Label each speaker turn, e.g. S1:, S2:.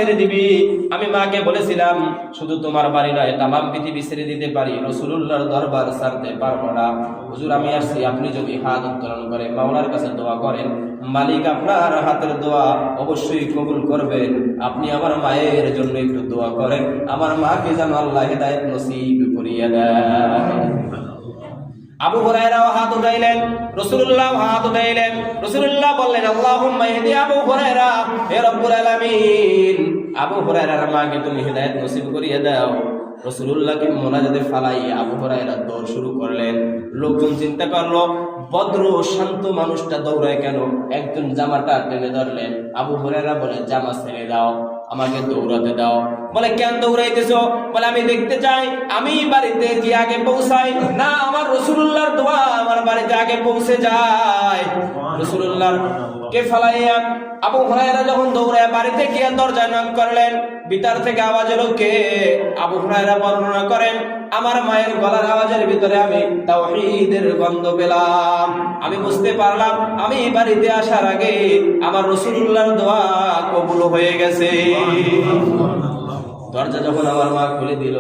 S1: ছেড়ে দিবি। আমি মাকে বলেছিলাম শুধু তোমার বাড়ি নয়, তাম পৃথিবী ছেড়ে দিতে পারি, রাসূলুল্লাহর দরবার ছাড়তে পারবো না। হুজুর আমি আসছি, আপনি যদি হাত উত্তোলন করে মাওলার কাছে দোয়া করেন, মালিক আপনার হাতের দোয়া অবশ্যই কবুল করবেন। আপনি আমার মায়ের জন্য একটু দোয়া করেন, আমার মাকে যেন আল্লাহ হেদায়েত নসিব করিয়ে দেয়। আবু হুরায়রা হাত উঠাইলেন, রাসূলুল্লাহ হাত উঠাইলেন। রাসূলুল্লাহ বললেন, আল্লাহুম্মা ইহদি আবু হুরায়রা, হে রব্বুল আলামিন, আবু হুরায়রার মাকে তুমি হেদায়েত নসিব করিয়ে দাও। রাসূলুল্লাহকে মোনাজাতে ফালাই আবু হুরায়রা দৌড় শুরু করলেন। লোকজন চিন্তা করলো, ভদ্র শান্ত মানুষটা দৌড়ায় কেন? একজন জামাটা টেনে ধরলেন। আবু হুরায়রা বলে, জামা ছেড়ে দাও, আমাকে দৌড়াতে দাও। বলে, কেন দৌড়াইতেছো? বলে, আমি দেখতে চাই আমি বাড়িতে কি আগে পৌঁছাই না আমার রাসূলুল্লাহর দোয়া আমার বাড়িতে আগে পৌঁছে যায়। রাসূলুল্লাহ কে ফালাইয়া আবু হুরায়রা যখন দৌড়ায় বাড়িতে গিয়ে দরজা নক করলেন, ভিতর থেকে আওয়াজ এলো, কে? আবু হুরায়রা বর্ণনা করেন, আমার মায়ের গলার আওয়াজের ভিতরে আমি তাওহীদের গন্ধ পেলাম। আমি বুঝতে পারলাম আমি বাড়িতে আসার আগে আমার রাসূলুল্লাহর দোয়া কবুল হয়ে গেছে। দরজা যখন আমার মা খুলে দিল,